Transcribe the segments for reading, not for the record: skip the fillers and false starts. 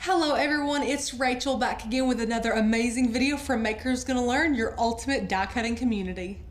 Hello everyone, it's Rachel back again with another amazing video from Maker's Gonna Learn, your ultimate die cutting community.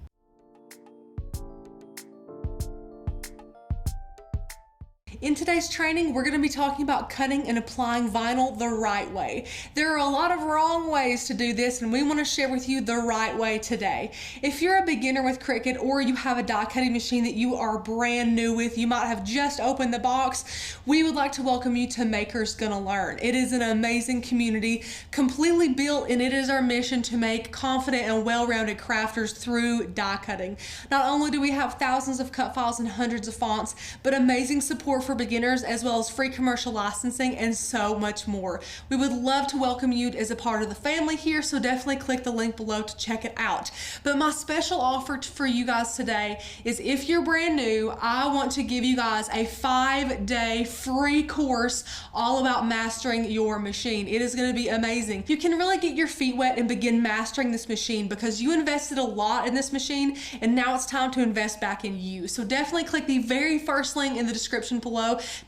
In today's training, we're going to be talking about cutting and applying vinyl the right way. There are a lot of wrong ways to do this, and we want to share with you the right way today. If you're a beginner with Cricut or you have a die cutting machine that you are brand new with, you might have just opened the box, we would like to welcome you to Maker's Gonna Learn. It is an amazing community, completely built, and it is our mission to make confident and well-rounded crafters through die cutting. Not only do we have thousands of cut files and hundreds of fonts, but amazing support for beginners, as well as free commercial licensing and so much more. We would love to welcome you as a part of the family here, so definitely click the link below to check it out. But my special offer for you guys today is, if you're brand new, I want to give you guys a 5-day free course all about mastering your machine. It is going to be amazing. You can really get your feet wet and begin mastering this machine because you invested a lot in this machine, and now it's time to invest back in you. So definitely click the very first link in the description below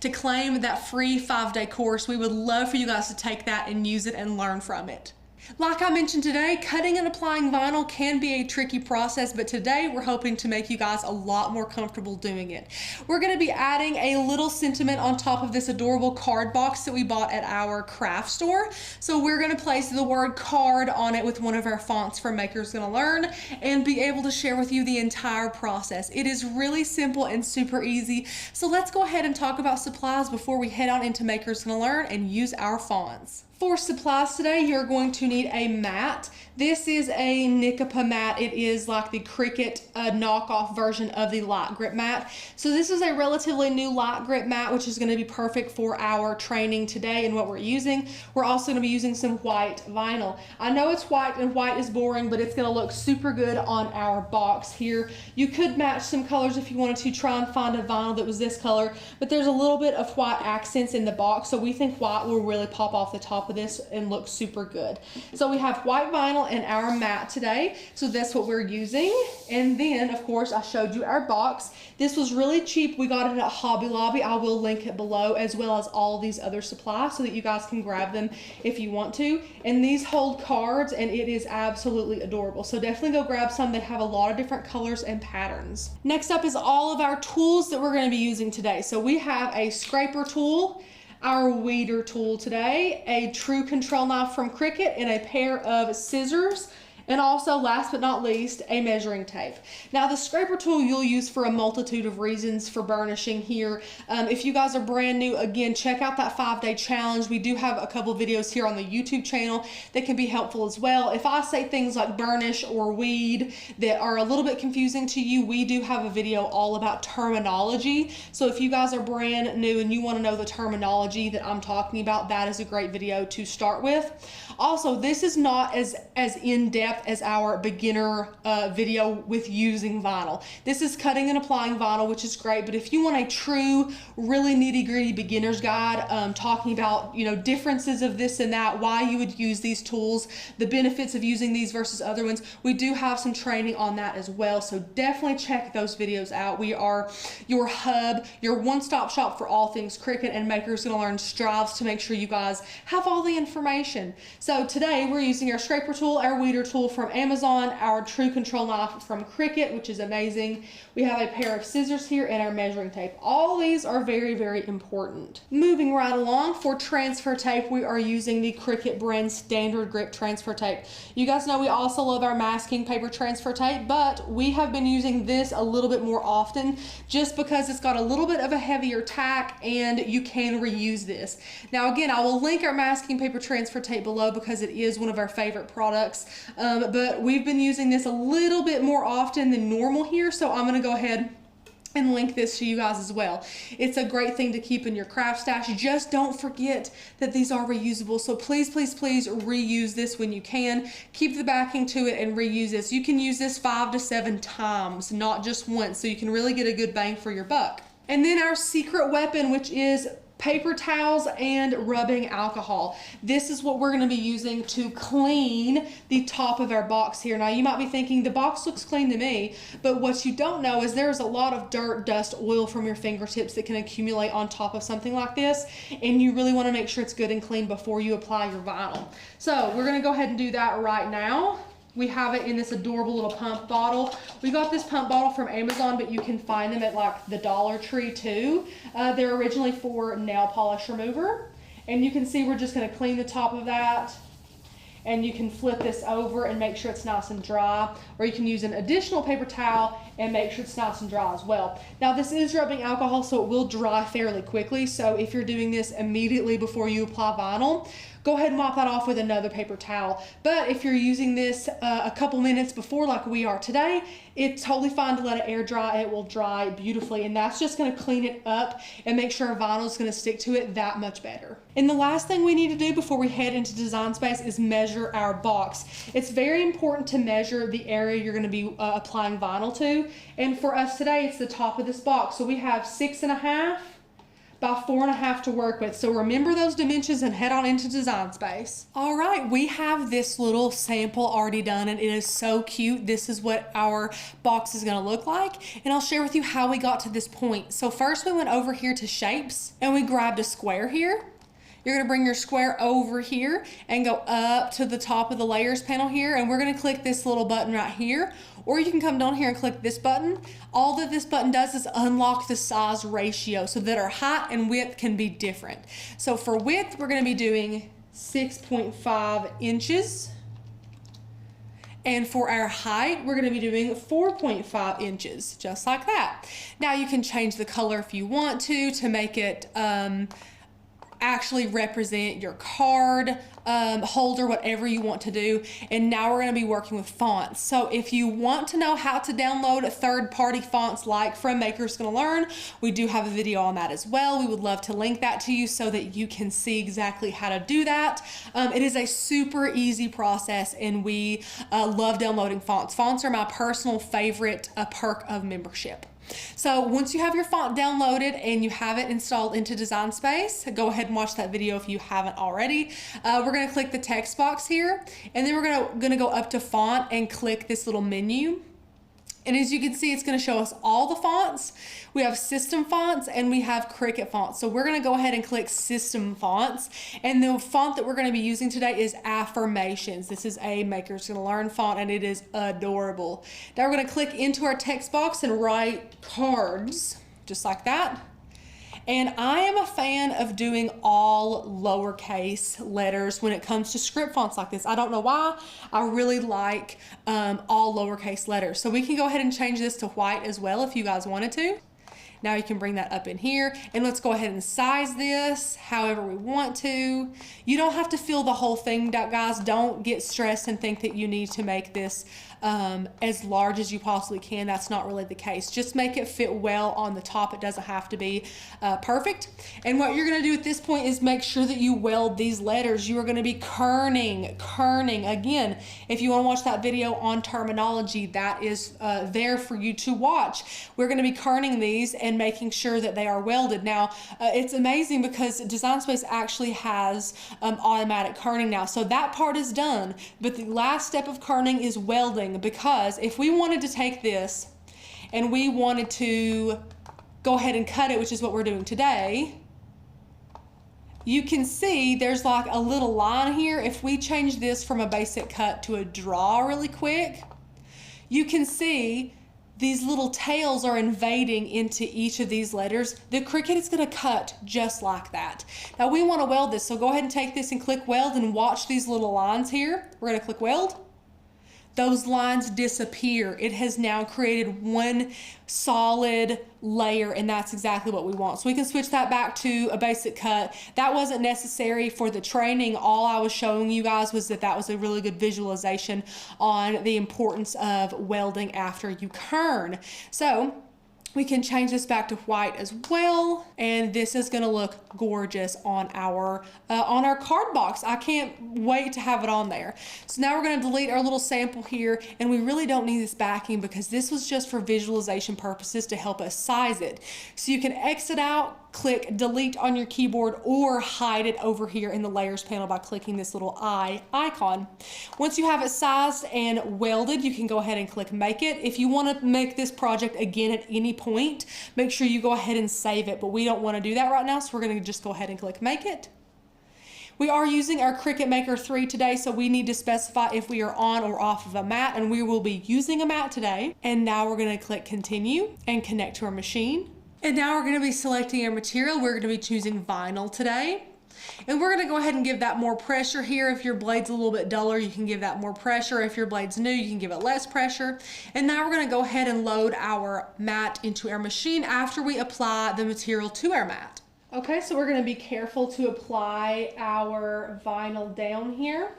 to claim that free 5-day course. We would love for you guys to take that and use it and learn from it. Like I mentioned today, cutting and applying vinyl can be a tricky process, but today we're hoping to make you guys a lot more comfortable doing it. We're going to be adding a little sentiment on top of this adorable card box that we bought at our craft store. So we're going to place the word card on it with one of our fonts from Maker's Gonna Learn and be able to share with you the entire process. It is really simple and super easy. So let's go ahead and talk about supplies before we head on into Maker's Gonna Learn and use our fonts. For supplies today, you're going to need a mat. This is a Nikapa mat. It is like the Cricut knockoff version of the light grip mat. So this is a relatively new light grip mat, which is going to be perfect for our training today and what we're using. We're also going to be using some white vinyl. I know it's white and white is boring, but it's going to look super good on our box here. You could match some colors if you wanted to. Try and find a vinyl that was this color, but there's a little bit of white accents in the box, so we think white will really pop off the top of this and look super good. So we have white vinyl in our mat today, so that's what we're using. And then of course I showed you our box. This was really cheap. We got it at Hobby Lobby. I will link it below, as well as all these other supplies so that you guys can grab them if you want to. And these hold cards, and it is absolutely adorable, so definitely go grab some. They have a lot of different colors and patterns. Next up is all of our tools that we're going to be using today. So we have a scraper tool, our weeder tool today, a TruControl knife from Cricut, and a pair of scissors, and also, last but not least, a measuring tape. Now, the scraper tool you'll use for a multitude of reasons for burnishing here. If you guys are brand new, again, check out that 5-day challenge. We do have a couple videos here on the YouTube channel that can be helpful as well. If I say things like burnish or weed that are a little bit confusing to you, we do have a video all about terminology. So if you guys are brand new and you want to know the terminology that I'm talking about, that is a great video to start with. Also, this is not as in-depth as our beginner video with using vinyl. This is cutting and applying vinyl, which is great, but if you want a true, really nitty-gritty beginner's guide, talking about, you know, differences of this and that, why you would use these tools, the benefits of using these versus other ones, we do have some training on that as well, so definitely check those videos out. We are your hub, your one-stop shop for all things Cricut, and Maker's Gonna Learn strives to make sure you guys have all the information. So today we're using our scraper tool, our weeder tool from Amazon, our TruControl knife from Cricut, which is amazing. We have a pair of scissors here and our measuring tape. All these are very, very important. Moving right along, for transfer tape, we are using the Cricut brand StandardGrip transfer tape. You guys know we also love our masking paper transfer tape, but we have been using this a little bit more often just because it's got a little bit of a heavier tack and you can reuse this. Now again, I will link our masking paper transfer tape below because it is one of our favorite products. But we've been using this a little bit more often than normal here, so I'm going to go ahead and link this to you guys as well. It's a great thing to keep in your craft stash. Just don't forget that these are reusable, so please, please, please reuse this when you can. Keep the backing to it and reuse this. You can use this 5 to 7 times, not just once, so you can really get a good bang for your buck. And then our secret weapon, which is paper towels and rubbing alcohol. This is what we're going to be using to clean the top of our box here. Now you might be thinking the box looks clean to me, but what you don't know is there's a lot of dirt, dust, oil from your fingertips that can accumulate on top of something like this, and you really want to make sure it's good and clean before you apply your vinyl. So we're going to go ahead and do that right now. We have it in this adorable little pump bottle. We got this pump bottle from Amazon, but you can find them at like the Dollar Tree too. They're originally for nail polish remover. And you can see we're just gonna clean the top of that. And you can flip this over and make sure it's nice and dry. Or you can use an additional paper towel and make sure it's nice and dry as well. Now this is rubbing alcohol, so it will dry fairly quickly. So if you're doing this immediately before you apply vinyl, go ahead and wipe that off with another paper towel. But if you're using this a couple minutes before, like we are today, it's totally fine to let it air dry. It will dry beautifully, and that's just gonna clean it up and make sure our vinyl is gonna stick to it that much better. And the last thing we need to do before we head into Design Space is measure our box. It's very important to measure the area you're gonna be applying vinyl to. And for us today, it's the top of this box. So we have 6.5 by 4.5 to work with. So remember those dimensions and head on into Design Space. All right, we have this little sample already done, and it is so cute. This is what our box is gonna look like, and I'll share with you how we got to this point. So first we went over here to shapes, and we grabbed a square here. You're gonna bring your square over here and go up to the top of the layers panel here, and we're gonna click this little button right here, or you can come down here and click this button. All that this button does is unlock the size ratio so that our height and width can be different. So for width, we're gonna be doing 6.5 inches. And for our height, we're gonna be doing 4.5 inches, just like that. Now you can change the color if you want to make it actually represent your card holder, whatever you want to do. And now we're going to be working with fonts. So if you want to know how to download third-party fonts like from Maker's Gonna Learn, we do have a video on that as well. We would love to link that to you so that you can see exactly how to do that. It is a super easy process, and we love downloading fonts. Fonts are my personal favorite perk of membership. So once you have your font downloaded and you have it installed into Design Space, go ahead and watch that video if you haven't already. We're going to click the text box here, and then we're going to go up to font and click this little menu. And as you can see, it's going to show us all the fonts. We have system fonts and we have Cricut fonts. So we're going to go ahead and click system fonts. And the font that we're going to be using today is Affirmations. This is a Maker's Gonna Learn font, and it is adorable. Now we're going to click into our text box and write cards, just like that. And I am a fan of doing all lowercase letters when it comes to script fonts like this. I don't know why. I really like all lowercase letters. So we can go ahead and change this to white as well if you guys wanted to. Now you can bring that up in here, and let's go ahead and size this however we want to. You don't have to fill the whole thing, guys. Don't get stressed and think that you need to make this as large as you possibly can. That's not really the case. Just make it fit well on the top. It doesn't have to be perfect. And what you're going to do at this point is make sure that you weld these letters. You are going to be kerning. Again, if you want to watch that video on terminology, that is there for you to watch. We're going to be kerning these and making sure that they are welded. Now, it's amazing because Design Space actually has automatic kerning now. So that part is done. But the last step of kerning is welding, because if we wanted to take this and we wanted to go ahead and cut it, which is what we're doing today, you can see there's like a little line here. If we change this from a basic cut to a draw really quick, you can see these little tails are invading into each of these letters. The Cricut is going to cut just like that. Now we want to weld this, so go ahead and take this and click weld and watch these little lines here. We're going to click weld. Those lines disappear. It has now created one solid layer, and that's exactly what we want. So we can switch that back to a basic cut. That wasn't necessary for the training. All I was showing you guys was that was a really good visualization on the importance of welding after you kern. So we can change this back to white as well, and this is going to look gorgeous on our card box. I can't wait to have it on there. So now we're going to delete our little sample here, and we really don't need this backing because this was just for visualization purposes to help us size it. So you can exit out, click delete on your keyboard or hide it over here in the layers panel by clicking this little eye icon. Once you have it sized and welded, you can go ahead and click make it. If you want to make this project again at any point, make sure you go ahead and save it, but we don't want to do that right now, so we're going to just go ahead and click make it. We are using our Cricut Maker 3 today, so we need to specify if we are on or off of a mat, and we will be using a mat today. And now we're going to click continue and connect to our machine. And now we're going to be selecting our material. We're going to be choosing vinyl today. And we're going to go ahead and give that more pressure here. If your blade's a little bit duller, you can give that more pressure. If your blade's new, you can give it less pressure. And now we're going to go ahead and load our mat into our machine after we apply the material to our mat. Okay, so we're going to be careful to apply our vinyl down here.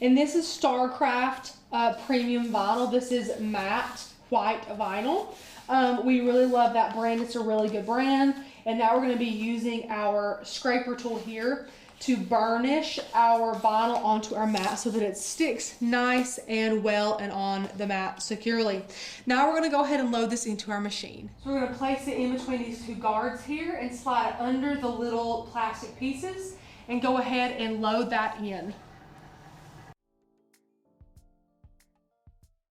And this is StarCraft premium vinyl. This is matte white vinyl. We really love that brand. It's a really good brand. And now we're going to be using our scraper tool here to burnish our vinyl onto our mat so that it sticks nice and well and on the mat securely. Now we're going to go ahead and load this into our machine. So we're going to place it in between these two guards here and slide it under the little plastic pieces and go ahead and load that in.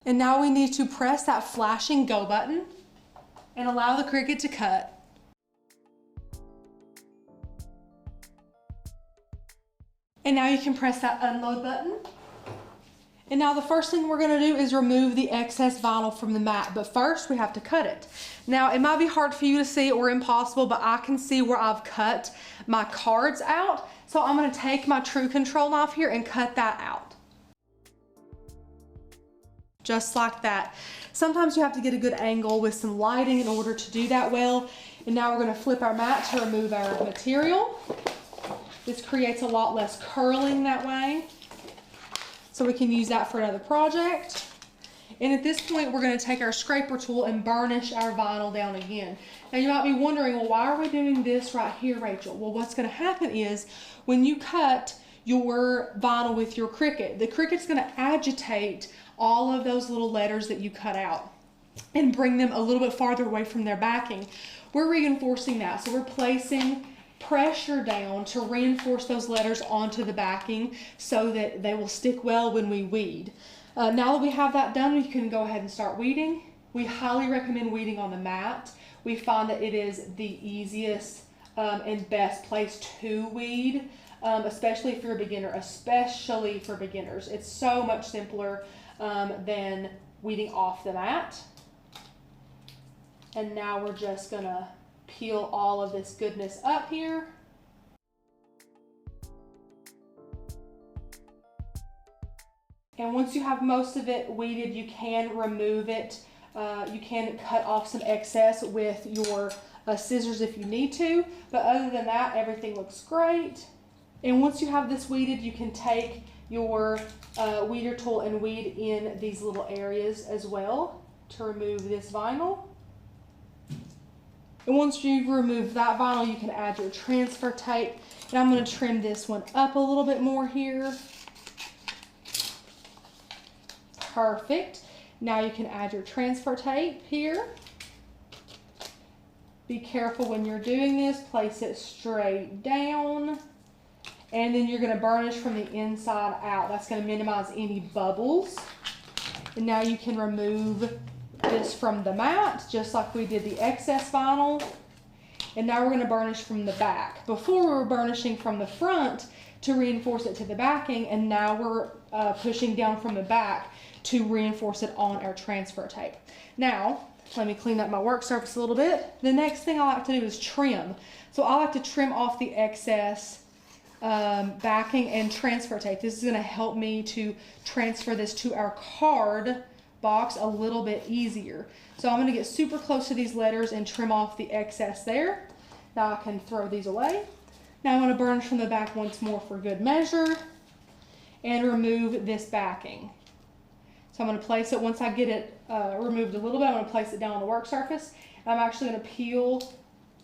And now we need to press that flashing go button and allow the Cricut to cut. And now you can press that unload button. And now the first thing we're going to do is remove the excess vinyl from the mat, but first we have to cut it. Now it might be hard for you to see or impossible, but I can see where I've cut my cards out. So I'm going to take my TruControl knife here and cut that out. Just like that. Sometimes you have to get a good angle with some lighting in order to do that well. And now we're going to flip our mat to remove our material. This creates a lot less curling that way. So we can use that for another project. And at this point, we're going to take our scraper tool and burnish our vinyl down again. Now you might be wondering, well, why are we doing this right here, Rachel? Well, what's going to happen is when you cut your vinyl with your Cricut, the Cricut's going to agitate all of those little letters that you cut out and bring them a little bit farther away from their backing. We're reinforcing that. So we're placing pressure down to reinforce those letters onto the backing so that they will stick well when we weed. Now that we have that done, we can go ahead and start weeding. We highly recommend weeding on the mat. We find that it is the easiest and best place to weed, especially if you're a beginner, especially for beginners. It's so much simpler than weeding off the mat. And now we're just gonna peel all of this goodness up here. And once you have most of it weeded, you can remove it. You can cut off some excess with your scissors if you need to, but other than that, everything looks great. And once you have this weeded, you can take your weeder tool and weed in these little areas as well to remove this vinyl. And once you've removed that vinyl, you can add your transfer tape. And I'm going to trim this one up a little bit more here. Perfect. Now you can add your transfer tape here. Be careful when you're doing this. Place it straight down. And then you're going to burnish from the inside out. That's going to minimize any bubbles. And now you can remove this from the mat, just like we did the excess vinyl. And now we're going to burnish from the back. Before we were burnishing from the front to reinforce it to the backing, and now we're pushing down from the back to reinforce it on our transfer tape. Now, let me clean up my work surface a little bit. The next thing I like to do is trim. So I like to trim off the excess backing and transfer tape. This is going to help me to transfer this to our card box a little bit easier. So I'm going to get super close to these letters and trim off the excess there. Now I can throw these away. Now I'm going to burnish from the back once more for good measure and remove this backing. So I'm going to place it, once I get it removed a little bit, I'm going to place it down on the work surface. I'm actually going to peel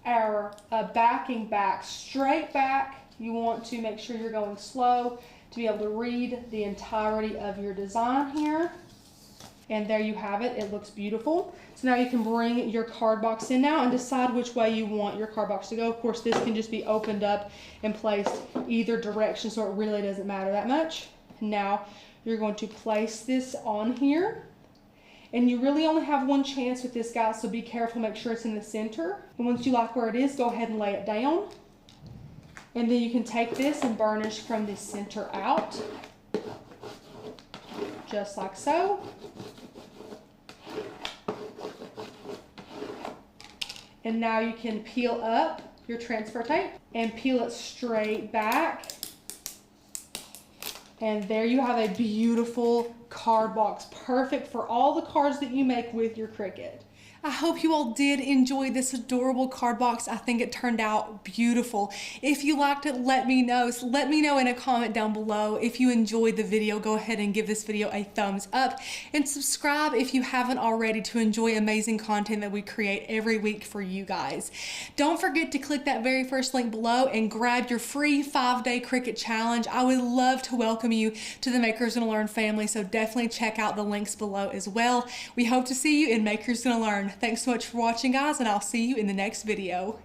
our backing back straight back. You want to make sure you're going slow to be able to read the entirety of your design here. And there you have it. It looks beautiful. So now you can bring your card box in now and decide which way you want your card box to go. Of course, this can just be opened up and placed either direction, so it really doesn't matter that much. Now you're going to place this on here. And you really only have one chance with this, guys, so be careful, make sure it's in the center. And once you like where it is, go ahead and lay it down. And then you can take this and burnish from the center out, just like so. And now you can peel up your transfer tape and peel it straight back. And there you have a beautiful card box, perfect for all the cards that you make with your Cricut. I hope you all did enjoy this adorable card box. I think it turned out beautiful. If you liked it, let me know. So let me know in a comment down below. If you enjoyed the video, go ahead and give this video a thumbs up and subscribe if you haven't already to enjoy amazing content that we create every week for you guys. Don't forget to click that very first link below and grab your free 5-day Cricut challenge. I would love to welcome you to the Makers Gonna Learn family, so definitely check out the links below as well. We hope to see you in Makers Gonna Learn. Thanks so much for watching, guys, and I'll see you in the next video.